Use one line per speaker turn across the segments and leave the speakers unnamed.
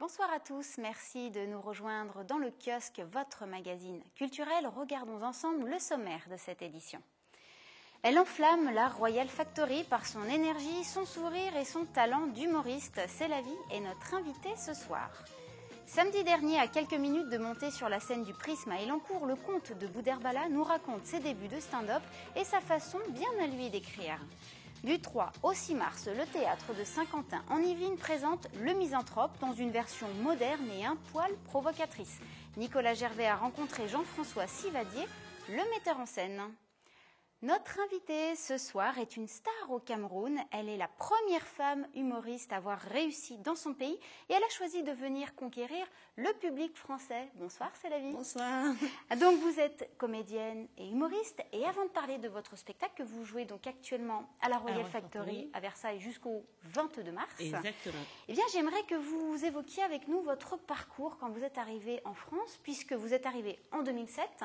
Bonsoir à tous, merci de nous rejoindre dans le kiosque, votre magazine culturel. Regardons ensemble le sommaire de cette édition. Elle enflamme la Royal Factory par son énergie, son sourire et son talent d'humoriste. C'est la vie et notre invité ce soir. Samedi dernier, à quelques minutes de monter sur la scène du Prisme à Elancourt, le comte de Boudherbala nous raconte ses débuts de stand-up et sa façon bien à lui d'écrire. Du 3 au 6 mars, le théâtre de Saint-Quentin en Yvelines présente Le Misanthrope dans une version moderne et un poil provocatrice. Nicolas Gervais a rencontré Jean-François Sivadier, le metteur en scène. Notre invitée ce soir est une star au Cameroun. Elle est la première femme humoriste à avoir réussi dans son pays et elle a choisi de venir conquérir le public français. Bonsoir, c'est la vie.
Bonsoir.
Donc vous êtes comédienne et humoriste et avant de parler de votre spectacle que vous jouez donc actuellement à la Royal Factory à Versailles jusqu'au 22 mars.
Exactement.
Eh bien, j'aimerais que vous évoquiez avec nous votre parcours quand vous êtes arrivée en France, puisque vous êtes arrivée en 2007.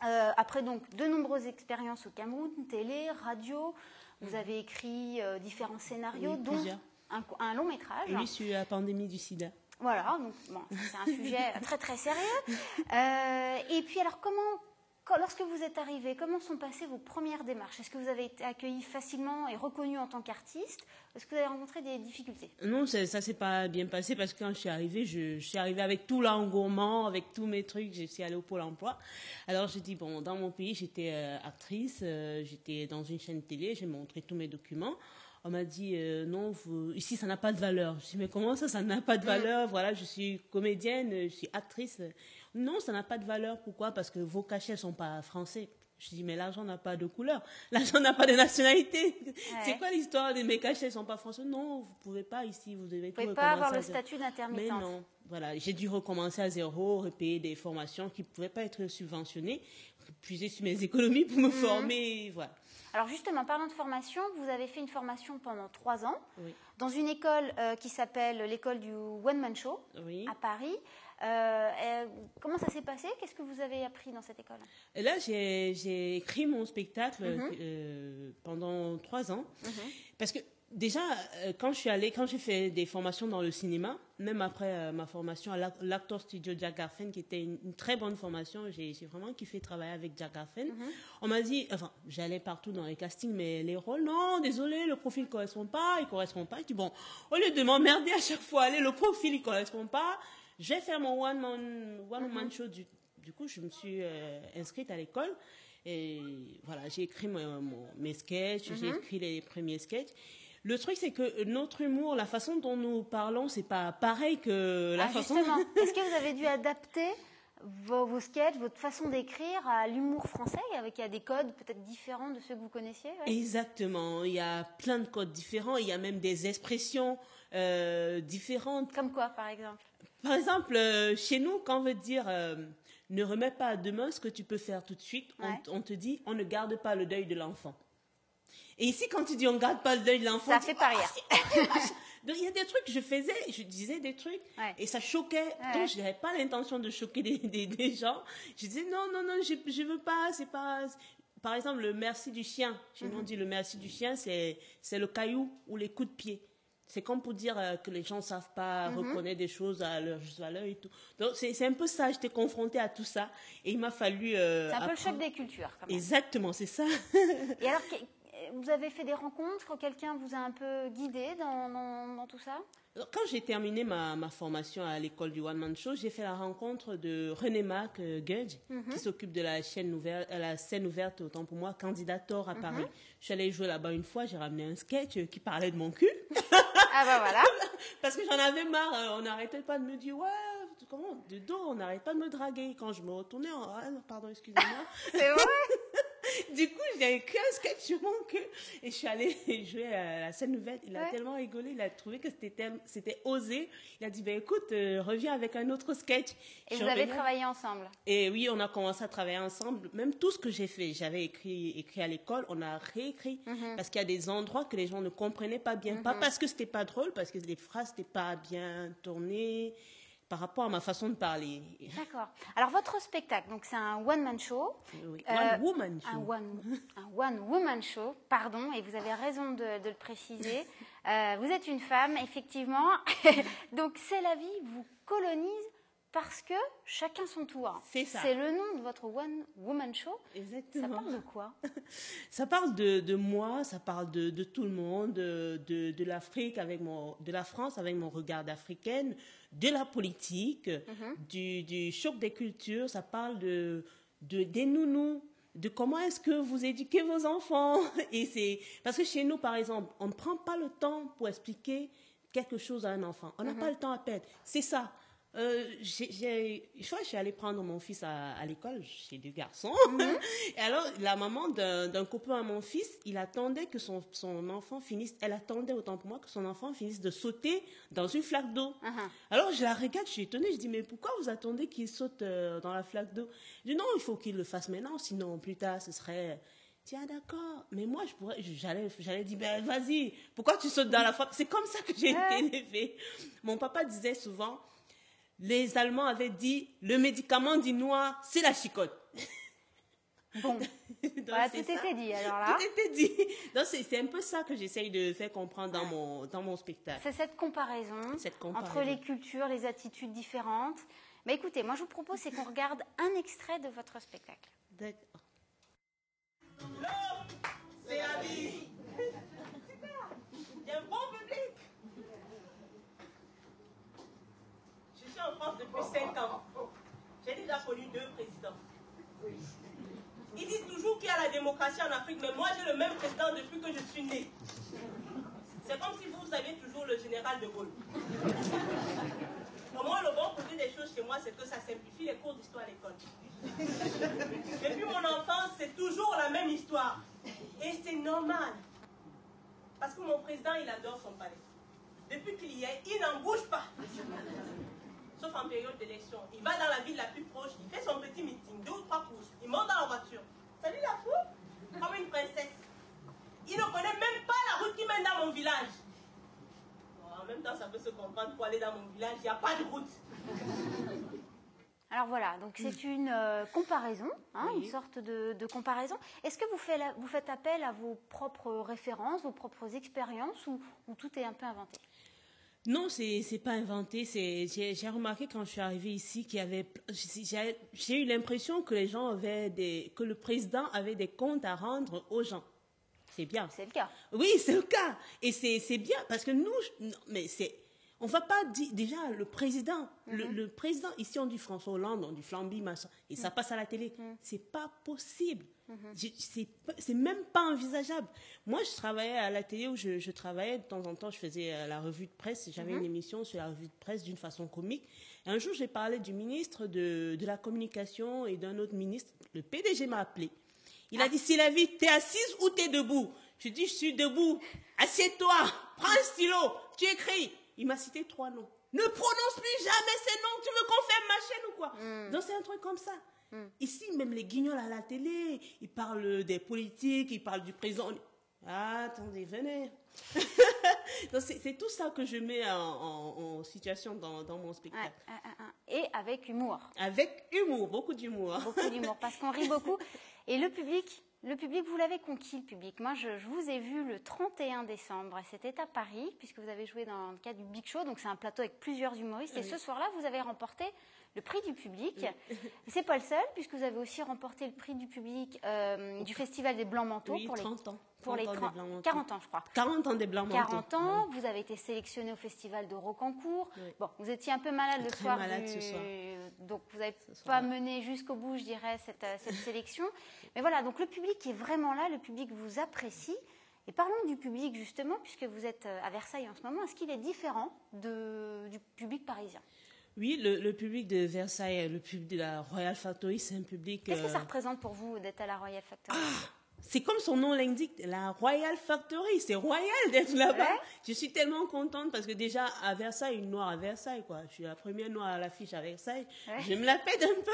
Après donc de nombreuses expériences au Cameroun, télé, radio, vous avez écrit différents scénarios,
Oui,
dont un long métrage.
Oui, sur la pandémie du sida.
Voilà, donc bon, c'est un sujet très très sérieux. Et puis alors lorsque vous êtes arrivé, comment sont passées vos premières démarches? Est-ce que vous avez été accueilli facilement et reconnu en tant qu'artiste? Est-ce que vous avez rencontré des difficultés?
Non, ça s'est pas bien passé parce que quand je suis arrivée, je suis arrivée avec tout l'engouement, avec tous mes trucs. Je suis allée au Pôle emploi. Alors j'ai dit, bon, dans mon pays, j'étais actrice, j'étais dans une chaîne télé, j'ai montré tous mes documents. On m'a dit, non, ici, ça n'a pas de valeur. Je dis, mais comment ça n'a pas de valeur? Voilà, je suis comédienne, je suis actrice. Non, ça n'a pas de valeur. Pourquoi? Parce que vos cachets ne sont pas français. Je dis, mais l'argent n'a pas de couleur. L'argent n'a pas de nationalité. Ouais. C'est quoi l'histoire de mes cachets ne sont pas français? Non, vous ne pouvez pas ici. Vous devez tout recommencer.
Vous ne pouvez pas avoir le statut d'intermittente.
Mais non. Voilà, j'ai dû recommencer à zéro, repayer des formations qui ne pouvaient pas être subventionnées, puiser sur mes économies pour me former. Voilà.
Alors justement, parlant de formation, vous avez fait une formation pendant 3 ans
oui.
dans une école qui s'appelle l'école du One Man Show à Paris. Comment ça s'est passé? Qu'est-ce que vous avez appris dans cette école?
Et là, j'ai écrit mon spectacle pendant 3 ans. Parce que déjà, quand j'ai fait des formations dans le cinéma, même après ma formation à l'Actor Studio Jack Garfen, qui était une très bonne formation, j'ai vraiment kiffé travailler avec Jack Garfen. On m'a dit, enfin, j'allais partout dans les castings, mais les rôles, non, désolé, le profil ne correspond pas, il ne correspond pas. Je dis, bon, au lieu de m'emmerder à chaque fois, allez, le profil, il ne correspond pas, je vais faire mon one-man show. Du coup, je me suis inscrite à l'école. Et voilà, j'ai écrit mes sketchs, j'ai écrit les premiers sketchs. Le truc, c'est que notre humour, la façon dont nous parlons, c'est pas pareil que la façon...
Justement, est-ce que vous avez dû adapter vos sketchs, votre façon d'écrire à l'humour français, avec des codes peut-être différents de ceux que vous connaissiez?
Exactement, il y a plein de codes différents, il y a même des expressions différentes.
Comme quoi, par exemple?
Par exemple, chez nous, quand on veut dire ne remets pas à demain ce que tu peux faire tout de suite, on te dit on ne garde pas le deuil de l'enfant. Et ici, quand tu dis on ne garde pas le deuil de l'enfant,
ça fait pas rire.
Donc il y a des trucs que je faisais, je disais des trucs et ça choquait. Donc je n'avais pas l'intention de choquer des gens. Je disais non, je veux pas, c'est pas. Par exemple, le merci du chien. Chez nous on dit le merci du chien, c'est le caillou ou les coups de pied. C'est comme pour dire que les gens ne savent pas reconnaître des choses à leur juste valeur et tout. Donc, c'est un peu ça. J'étais confrontée à tout ça. Et il m'a fallu...
c'est un peu le choc des cultures, quand même.
Exactement, c'est ça.
Et alors, vous avez fait des rencontres? Quelqu'un vous a un peu guidé dans tout ça?
Quand j'ai terminé ma formation à l'école du One Man Show, j'ai fait la rencontre de René Mac Gudge, qui s'occupe de la scène ouverte, autant pour moi, Candidator à Paris. Je suis allée jouer là-bas une fois, j'ai ramené un sketch qui parlait de mon cul.
Ah bah voilà.
Parce que j'en avais marre, on n'arrêtait pas de me dire, ouais, comment, de dos, on n'arrête pas de me draguer. Quand je me retournais, pardon, excusez-moi.
C'est vrai?
Du coup, j'ai écrit un sketch sur mon cul et je suis allée jouer à la scène ouverte. Il a tellement rigolé, il a trouvé que c'était osé. Il a dit, ben écoute, reviens avec un autre sketch.
Et vous avez travaillé ensemble?
Et oui, on a commencé à travailler ensemble. Même tout ce que j'ai fait, j'avais écrit à l'école, on a réécrit. Parce qu'il y a des endroits que les gens ne comprenaient pas bien. Pas parce que c'était pas drôle, parce que les phrases n'étaient pas bien tournées. par rapport à ma façon de parler.
D'accord. Alors, votre spectacle, donc c'est un one-man show.
Oui. One-woman show.
Un one-woman show, pardon, et vous avez raison de le préciser. Vous êtes une femme, effectivement. Donc, C'est la vie vous colonise parce que chacun son tour.
C'est ça.
C'est le nom de votre one-woman show.
Exactement.
Ça parle de quoi?
Ça parle de moi, ça parle de tout le monde, de l'Afrique de la France avec mon regard d'africaine, de la politique, du choc des cultures. Ça parle des nounous, de comment est-ce que vous éduquez vos enfants. Et parce que chez nous, par exemple, on ne prend pas le temps pour expliquer quelque chose à un enfant. On n'a pas le temps à perdre. C'est ça. Je crois que je suis allée prendre mon fils à l'école, j'ai 2 garçons. Et alors, la maman d'un copain à mon fils, il attendait que son enfant finisse, elle attendait autant pour moi que son enfant finisse de sauter dans une flaque d'eau. Alors, je la regarde, je suis étonnée, je dis, mais pourquoi vous attendez qu'il saute dans la flaque d'eau? Je dis, non, il faut qu'il le fasse maintenant, sinon plus tard, ce serait... Tiens, d'accord, mais moi, j'allais dire, ben, vas-y, pourquoi tu sautes dans la flaque? C'est comme ça que j'ai été élevée. Mon papa disait souvent... Les Allemands avaient dit, le médicament du noir, c'est la chicotte.
Bon, voilà, tout était dit alors là.
Tout était dit. Donc c'est un peu ça que j'essaye de faire comprendre dans mon spectacle.
C'est cette comparaison entre les cultures, les attitudes différentes. Mais écoutez, moi je vous propose c'est qu'on regarde un extrait de votre spectacle.
D'accord.
L'homme, c'est la vie. Il y a un bon public. Je suis en France depuis 5 ans. J'ai déjà connu 2 présidents. Ils disent toujours qu'il y a la démocratie en Afrique, mais moi j'ai le même président depuis que je suis née. C'est comme si vous aviez toujours le général de Gaulle. Au moins, le bon côté des choses chez moi, c'est que ça simplifie les cours d'histoire à l'école. Depuis mon enfance, c'est toujours la même histoire. Et c'est normal. Parce que mon président, il adore son palais. Depuis qu'il y est, il n'en bouge pas. Sauf en période d'élection. Il va dans la ville la plus proche, il fait son petit meeting, 2 ou 3 courses, il monte dans la voiture. Ça lui la fout comme une princesse. Il ne connaît même pas la route qui mène dans mon village. Bon, en même temps, ça peut se comprendre, pour aller dans mon village, il n'y a pas de route.
Alors voilà, donc c'est une comparaison, hein,
Oui.
une sorte de comparaison. Est-ce que vous faites appel à vos propres références, vos propres expériences, ou tout est un peu inventé?
Non, c'est pas inventé. J'ai remarqué quand je suis arrivée ici j'ai eu l'impression que les gens que le président avait des comptes à rendre aux gens. C'est bien.
C'est le cas.
Oui, c'est le cas. Et c'est bien parce que nous, on va pas dire, déjà, le président, le président, ici on dit François Hollande, on dit Flamby, machin, et ça passe à la télé. C'est pas possible. C'est même pas envisageable. Moi, je travaillais à la télé où je travaillais, de temps en temps, je faisais la revue de presse, j'avais une émission sur la revue de presse d'une façon comique. Et un jour, j'ai parlé du ministre de la communication et d'un autre ministre, le PDG m'a appelé. Il a dit, Sylvie, t'es assise ou t'es debout? Je dis, je suis debout. Assieds-toi, prends un stylo, tu écris. Il m'a cité 3 noms. Ne prononce plus jamais ces noms. Tu veux qu'on ferme ma chaîne ou quoi? Donc c'est un truc comme ça. Ici, même les guignols à la télé, ils parlent des politiques, ils parlent du président. Ah, attendez, venez. Donc c'est tout ça que je mets en situation dans mon spectacle.
Et avec humour.
Avec humour, beaucoup d'humour.
Beaucoup d'humour, parce qu'on rit beaucoup. Et le public, vous l'avez conquis, le public. Moi, je vous ai vu le 31 décembre. C'était à Paris, puisque vous avez joué dans le cadre du Big Show. Donc, c'est un plateau avec plusieurs humoristes. Et ce soir-là, vous avez remporté le prix du public. Et c'est pas le seul, puisque vous avez aussi remporté le prix du public du Festival des Blancs Manteaux.
Oui,
pour
30 ans.
Pour les 40 ans, je crois.
40 ans des Blancs Manteaux.
40 ans, vous avez été sélectionné au Festival de Rocancourt. Oui. Bon, vous étiez un peu malade le soir.
Ce soir.
Donc, vous n'avez pas mené jusqu'au bout, je dirais, cette sélection. Mais voilà, donc le public est vraiment là, le public vous apprécie. Et parlons du public, justement, puisque vous êtes à Versailles en ce moment. Est-ce qu'il est différent du public parisien?
Oui, le public de Versailles, le public de la Royal Factory, c'est un public...
Qu'est-ce que ça représente pour vous d'être à la Royal Factory?
c'est comme son nom l'indique, la Royal Factory. C'est royal d'être là-bas.
Ouais.
Je suis tellement contente parce que déjà, à Versailles, une noire à Versaille, quoi. Je suis la première noire à l'affiche à Versailles.
Ouais.
Je me la pète un peu.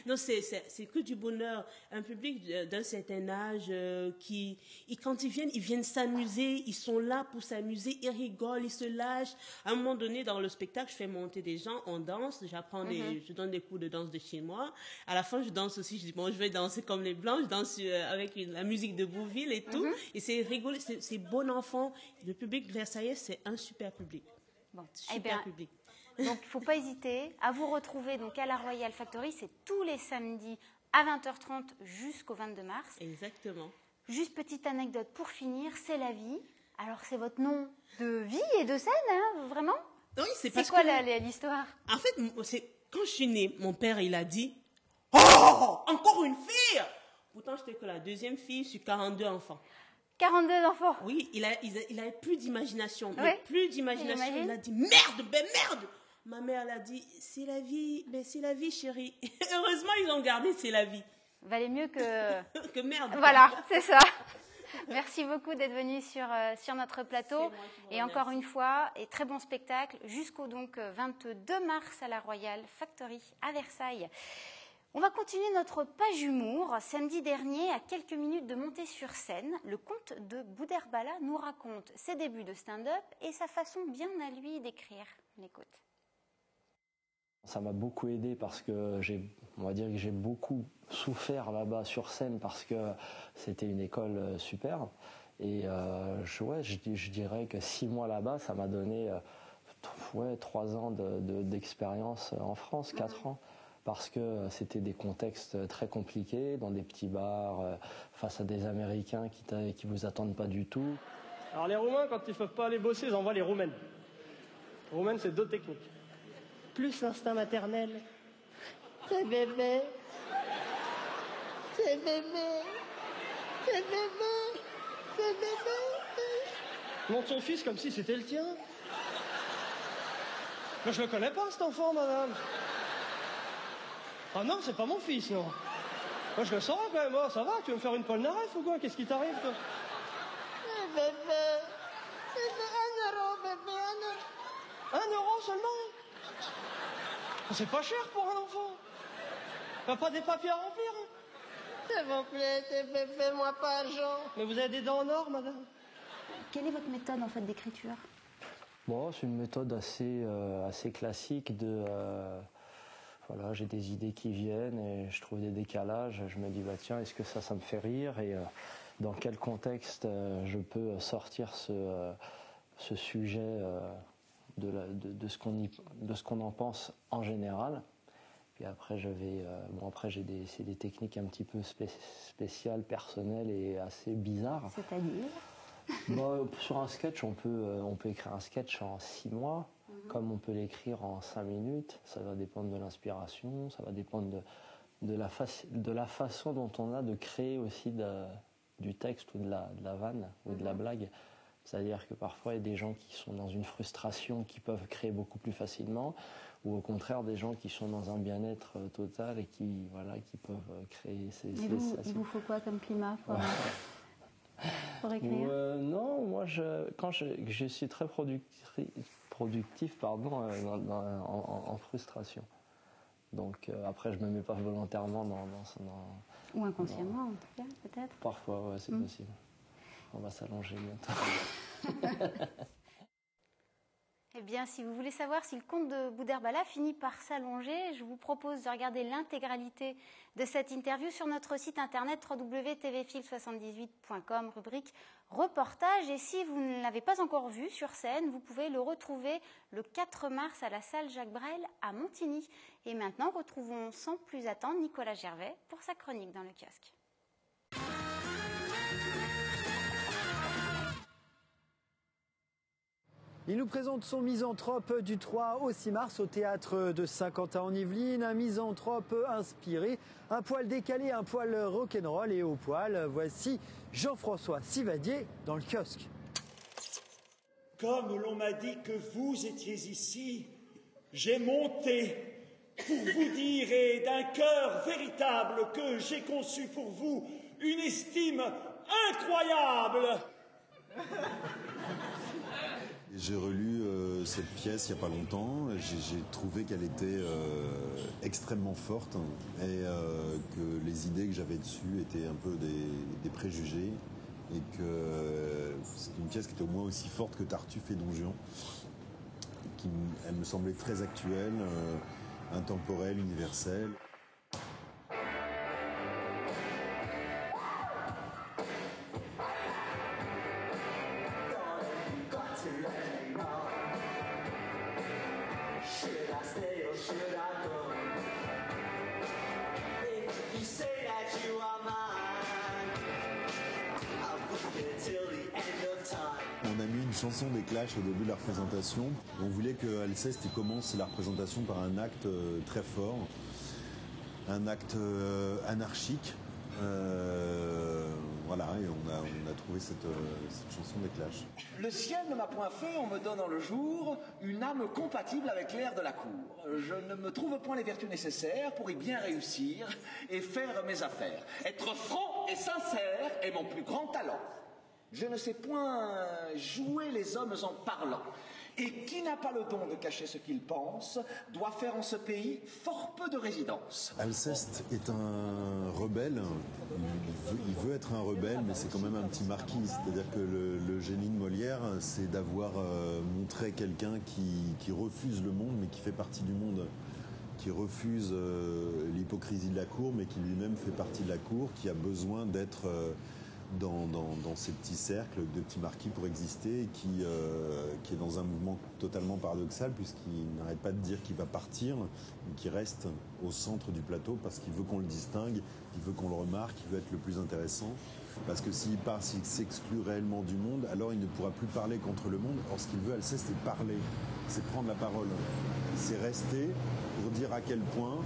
Non, c'est que du bonheur. Un public d'un certain âge quand ils viennent s'amuser. Ils sont là pour s'amuser. Ils rigolent, ils se lâchent. À un moment donné, dans le spectacle, je fais monter des gens, on danse. Je donne des cours de danse de chez moi. À la fin, je danse aussi. Je dis, bon, je vais danser comme les Blancs. Je danse avec la musique de Bouville et tout, et c'est rigolo, c'est bon enfant. Le public versaillais, c'est un super public.
Bon.
Super public.
Donc, il ne faut pas hésiter à vous retrouver donc, à la Royal Factory. C'est tous les samedis à 20h30 jusqu'au 22 mars.
Exactement.
Juste petite anecdote pour finir, c'est la vie. Alors, c'est votre nom de vie et de scène, hein, vraiment?
Oui, c'est
quoi l'histoire?
En fait, quand je suis née, mon père, il a dit « Oh, encore une fille !» Pourtant, j'étais que la deuxième fille sur 42 enfants.
42 enfants.
Oui, il avait plus d'imagination.
Oui.
Plus d'imagination. Il a dit merde, ben merde. Ma mère l'a dit c'est la vie, chérie. Heureusement, ils ont gardé c'est la vie.
Valait mieux que
que merde.
Voilà, c'est ça. Merci beaucoup d'être venu sur notre plateau. Et encore une fois, et très bon spectacle jusqu'au donc 22 mars à la Royal Factory à Versailles. On va continuer notre page humour. Samedi dernier, à quelques minutes de monter sur scène, le comte de Boudherbala nous raconte ses débuts de stand-up et sa façon bien à lui d'écrire. On écoute.
Ça m'a beaucoup aidé parce que on va dire que j'ai beaucoup souffert là-bas sur scène parce que c'était une école super. Et je dirais que 6 mois là-bas, ça m'a donné 3 ans d'expérience en France, 4 ans. Parce que c'était des contextes très compliqués, dans des petits bars, face à des Américains qui vous attendent pas du tout.
Alors les Roumains, quand ils ne peuvent pas aller bosser, ils envoient les Roumaines. Les Roumaines, c'est 2 techniques. Plus l'instinct maternel. C'est bébé. C'est bébé. C'est bébé. C'est bébé. Montre son fils comme si c'était le tien. Mais je le connais pas, cet enfant, madame. Ah non, c'est pas mon fils, non. Moi, je le saurais quand même. Oh, ça va, tu veux me faire une Polnareff ou quoi? Qu'est-ce qui t'arrive, toi? Bébé. C'est 1 euro, bébé, 1 euro. 1 euro seulement? C'est pas cher pour un enfant. T'as pas des papiers à remplir, hein? S'il vous plaît, fais-moi pas argent. Mais vous avez des dents en or, madame?
Quelle est votre méthode en fait d'écriture?
Bon, c'est une méthode assez classique de... Voilà, j'ai des idées qui viennent et je trouve des décalages. Je me dis, bah tiens, est-ce que ça me fait rire? Et dans quel contexte je peux sortir ce sujet de ce qu'on en pense en général? Puis après, c'est des techniques un petit peu spéciales, personnelles et assez bizarres.
C'est-à-dire?
Sur un sketch, on peut écrire un sketch en 6 mois. Comme on peut l'écrire en 5 minutes, ça va dépendre de l'inspiration, ça va dépendre de la façon dont on a de créer aussi du texte ou de la vanne ou de la blague. C'est-à-dire que parfois il y a des gens qui sont dans une frustration qui peuvent créer beaucoup plus facilement, ou au contraire des gens qui sont dans un bien-être total et qui peuvent créer
il vous faut quoi comme climat pour écrire?
Non, moi quand je suis très productif en frustration. Donc après je me mets pas volontairement dans
ou inconsciemment en tout cas peut-être.
Parfois c'est possible. On va s'allonger bientôt.
Eh bien, si vous voulez savoir si le comte de Boudherbala finit par s'allonger, je vous propose de regarder l'intégralité de cette interview sur notre site internet www.tvfil78.com, rubrique reportage. Et si vous ne l'avez pas encore vu sur scène, vous pouvez le retrouver le 4 mars à la salle Jacques Brel à Montigny. Et maintenant, retrouvons sans plus attendre Nicolas Gervais pour sa chronique dans le kiosque.
Il nous présente son misanthrope du 3 au 6 mars au théâtre de Saint-Quentin-en-Yvelines. Un misanthrope inspiré, un poil décalé, un poil rock'n'roll et au poil. Voici Jean-François Sivadier dans le kiosque.
Comme l'on m'a dit que vous étiez ici, j'ai monté pour vous dire et d'un cœur véritable que j'ai conçu pour vous une estime incroyable.
J'ai relu cette pièce il n'y a pas longtemps. J'ai trouvé qu'elle était extrêmement forte et que les idées que j'avais dessus étaient un peu des préjugés et que c'est une pièce qui était au moins aussi forte que Tartuffe et Don Juan. Elle me semblait très actuelle, intemporelle, universelle. On a mis une chanson des Clash au début de la représentation. On voulait que Alceste commence la représentation par un acte très fort, un acte anarchique. Voilà, et on a trouvé cette chanson des Clash.
Le ciel ne m'a point fait, en me donnant le jour, une âme compatible avec l'air de la cour. Je ne me trouve point les vertus nécessaires pour y bien réussir et faire mes affaires. Être franc et sincère est mon plus grand talent. Je ne sais point jouer les hommes en parlant. Et qui n'a pas le don de cacher ce qu'il pense, doit faire en ce pays fort peu de résidence.
Alceste est un rebelle. Il veut être un rebelle, mais c'est quand même un petit marquis. C'est-à-dire que le génie de Molière, c'est d'avoir montré quelqu'un qui refuse le monde, mais qui fait partie du monde. Qui refuse l'hypocrisie de la cour, mais qui lui-même fait partie de la cour, qui a besoin d'être dans ces petits cercles de petits marquis pour exister, et qui est dans un mouvement totalement paradoxal, puisqu'il n'arrête pas de dire qu'il va partir, mais qu'il reste au centre du plateau, parce qu'il veut qu'on le distingue, il veut qu'on le remarque, il veut être le plus intéressant. Parce que s'il part, s'il s'exclut réellement du monde, alors il ne pourra plus parler contre le monde. Or, ce qu'il veut, Alceste, c'est parler, c'est prendre la parole. C'est rester pour dire à quel point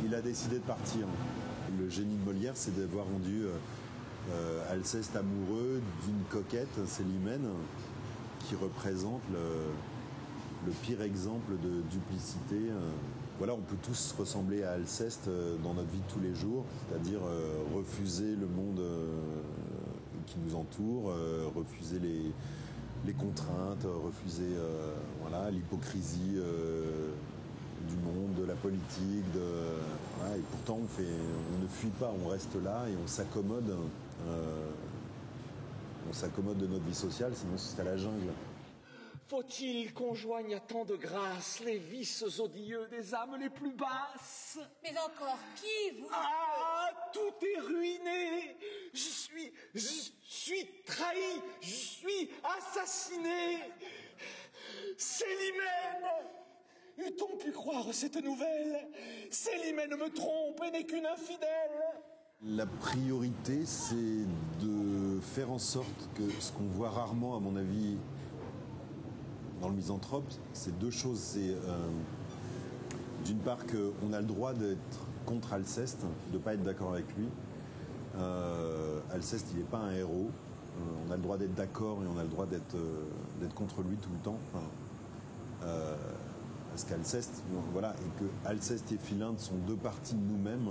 il a décidé de partir. Le génie de Molière, c'est d'avoir rendu Alceste amoureux d'une coquette, Célimène, qui représente le pire exemple de duplicité. Voilà, on peut tous ressembler à Alceste dans notre vie de tous les jours, c'est-à-dire refuser le monde qui nous entoure, refuser les contraintes, refuser voilà, l'hypocrisie du monde, de la politique. Voilà, et pourtant, on ne fuit pas, on reste là et on s'accommode. On s'accommode de notre vie sociale, sinon ce serait la jungle.
Faut-il qu'on joigne à tant de grâce les vices odieux des âmes les plus basses?
Mais encore qui vous...
Ah, tout est ruiné. Je suis trahi. Je suis assassiné. Célimène! Eût-on pu croire cette nouvelle? Célimène me trompe et n'est qu'une infidèle.
La priorité, c'est de faire en sorte que ce qu'on voit rarement, à mon avis, dans le misanthrope, c'est deux choses. C'est d'une part qu'on a le droit d'être contre Alceste, de ne pas être d'accord avec lui. Alceste, il n'est pas un héros. On a le droit d'être d'accord et on a le droit d'être contre lui tout le temps. Parce qu'Alceste, voilà, et que Alceste et Philinte sont deux parties de nous-mêmes,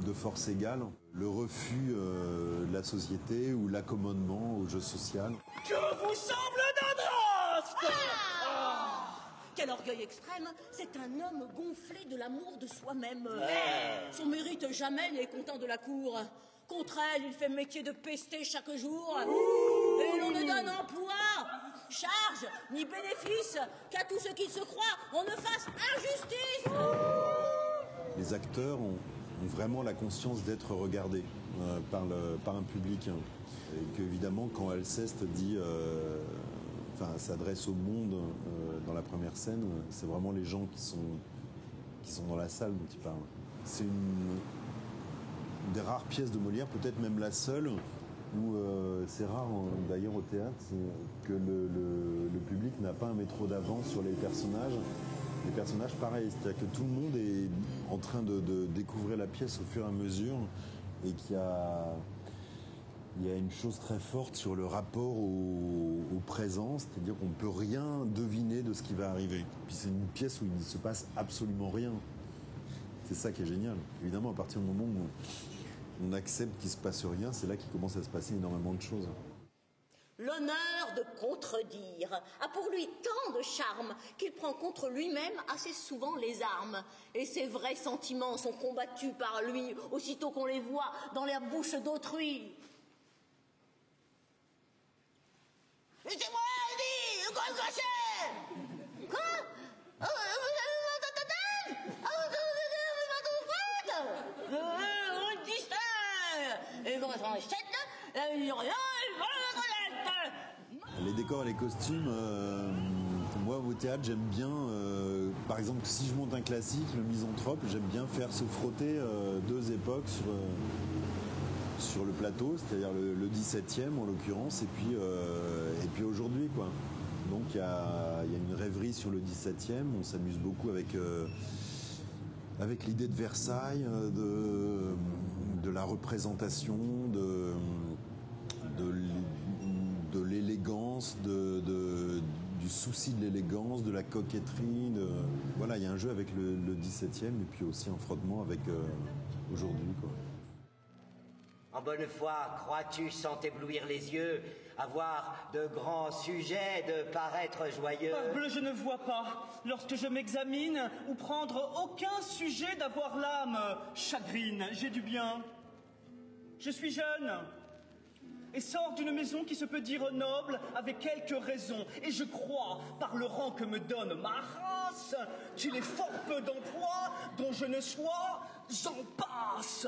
de force égale. Le refus de la société ou l'accommodement au jeu social.
Que vous semble notre
Quel orgueil extrême! C'est un homme gonflé de l'amour de soi-même. Son mérite jamais n'est content de la cour. Contre elle, il fait métier de pester chaque jour. Et l'on ne donne emploi, charge, ni bénéfice qu'à tous ceux qui se croient, on ne fasse injustice.
Les acteurs ont vraiment la conscience d'être regardés par un public. Et qu'évidemment, quand Alceste dit... s'adresse au monde dans la première scène, c'est vraiment les gens qui sont dans la salle dont il parle. C'est une des rares pièces de Molière, peut-être même la seule, où c'est rare d'ailleurs au théâtre, que le public n'a pas un métro d'avance sur les personnages. Les personnages, pareil, c'est-à-dire que tout le monde est en train de découvrir la pièce au fur et à mesure, et qu'il y a une chose très forte sur le rapport au présent, c'est-à-dire qu'on ne peut rien deviner de ce qui va arriver. Puis c'est une pièce où il ne se passe absolument rien. C'est ça qui est génial. Évidemment, à partir du moment où on accepte qu'il ne se passe rien, c'est là qu'il commence à se passer énormément de choses.
L'honneur de contredire a pour lui tant de charme qu'il prend contre lui-même assez souvent les armes. Et ses vrais sentiments sont combattus par lui aussitôt qu'on les voit dans la bouche d'autrui. Laissez-moi dire, quoi?
Les décors et les costumes, moi au théâtre j'aime bien, par exemple si je monte un classique, le Misanthrope, j'aime bien faire se frotter deux époques sur le plateau, c'est-à-dire le 17e en l'occurrence, et puis aujourd'hui quoi. Donc il y a une rêverie sur le 17e, on s'amuse beaucoup avec l'idée de Versailles, de la représentation, de l'élégance, du souci de l'élégance, de la coquetterie. Voilà, il y a un jeu avec le 17e et puis aussi un frottement avec aujourd'hui, quoi.
En bonne foi, crois-tu sans t'éblouir les yeux avoir de grands sujets de paraître joyeux?
Parbleu, je ne vois pas, lorsque je m'examine, ou prendre aucun sujet d'avoir l'âme chagrine. J'ai du bien. Je suis jeune et sors d'une maison qui se peut dire noble avec quelques raisons. Et je crois, par le rang que me donne ma race, qu'il est fort peu d'emplois dont je ne sois en passe.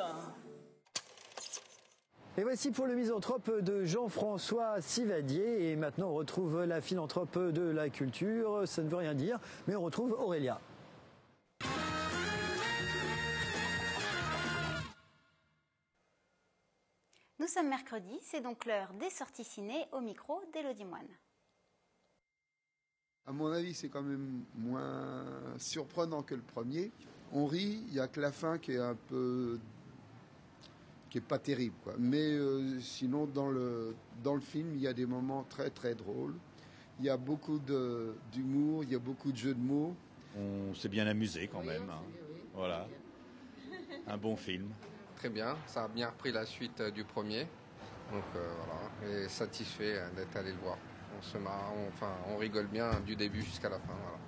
Et voici pour le misanthrope de Jean-François Sivadier. Et maintenant, on retrouve la philanthrope de la culture. Ça ne veut rien dire, mais on retrouve Aurélia.
Nous sommes mercredi, c'est donc l'heure des sorties ciné au micro d'Élodie Moine.
À mon avis, c'est quand même moins surprenant que le premier. On rit, il n'y a que la fin qui est un peu... qui est pas terrible, quoi. Mais sinon, dans le film, il y a des moments très très drôles. Il y a beaucoup d'humour, il y a beaucoup de jeux de mots.
On s'est bien amusé quand même. Hein. Voilà. Un bon film.
Très bien, ça a bien repris la suite du premier. Donc voilà, et satisfait d'être allé le voir. On se marre, on rigole bien du début jusqu'à la fin. Voilà.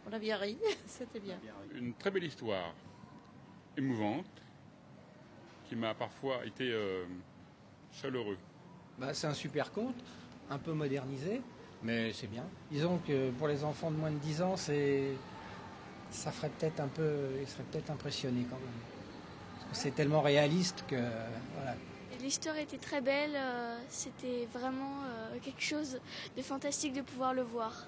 On a bien ri, c'était bien.
Une très belle histoire, émouvante, qui m'a parfois été chaleureux.
C'est un super conte, un peu modernisé, mais c'est bien. Disons que pour les enfants de moins de 10 ans, ça ferait peut-être un peu, ils seraient peut-être impressionnés quand même. C'est tellement réaliste que voilà.
L'histoire était très belle, c'était vraiment quelque chose de fantastique de pouvoir le voir.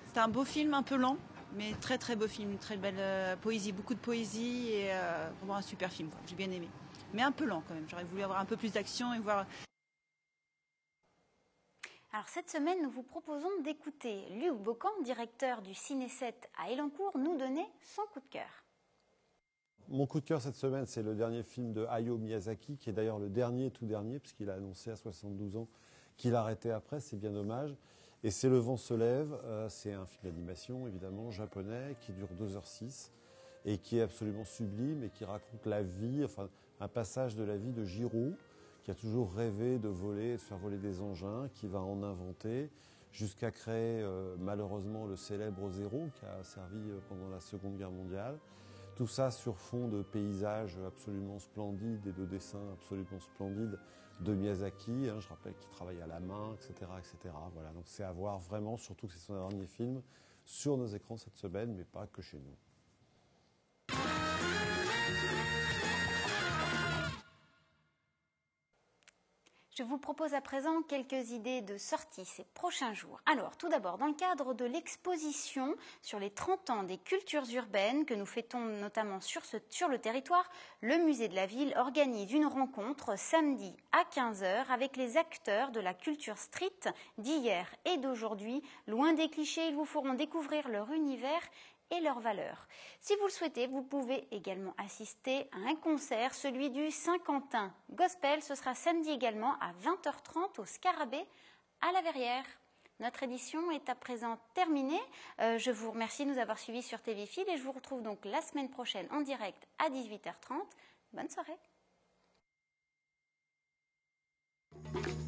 C'était un beau film, un peu lent, mais très très beau film, une très belle poésie, beaucoup de poésie et vraiment un super film, quoi. J'ai bien aimé. Mais un peu lent quand même, j'aurais voulu avoir un peu plus d'action et voir...
Alors cette semaine, nous vous proposons d'écouter Luc Bocan, directeur du Ciné-7 à Elancourt, nous donner son coup de cœur.
Mon coup de cœur cette semaine, c'est le dernier film de Hayao Miyazaki, qui est d'ailleurs le tout dernier, puisqu'il a annoncé à 72 ans qu'il arrêtait après, c'est bien dommage. Et c'est Le vent se lève, c'est un film d'animation, évidemment, japonais, qui dure 2h06, et qui est absolument sublime, et qui raconte la vie, enfin un passage de la vie de Jiro, qui a toujours rêvé de voler, de faire voler des engins, qui va en inventer, jusqu'à créer malheureusement le célèbre Zéro, qui a servi pendant la Seconde Guerre mondiale. Tout ça sur fond de paysages absolument splendides et de dessins absolument splendides de Miyazaki. Je rappelle qu'il travaille à la main, etc., etc. Voilà, donc c'est à voir vraiment, surtout que c'est son dernier film, sur nos écrans cette semaine, mais pas que chez nous.
Je vous propose à présent quelques idées de sortie ces prochains jours. Alors, tout d'abord, dans le cadre de l'exposition sur les 30 ans des cultures urbaines que nous fêtons notamment sur le territoire, le musée de la ville organise une rencontre samedi à 15h avec les acteurs de la culture street d'hier et d'aujourd'hui. Loin des clichés, ils vous feront découvrir leur univers et leurs valeurs. Si vous le souhaitez, vous pouvez également assister à un concert, celui du Saint-Quentin Gospel. Ce sera samedi également à 20h30 au Scarabée à la Verrière. Notre édition est à présent terminée. Je vous remercie de nous avoir suivis sur TVFil et je vous retrouve donc la semaine prochaine en direct à 18h30. Bonne soirée. Merci.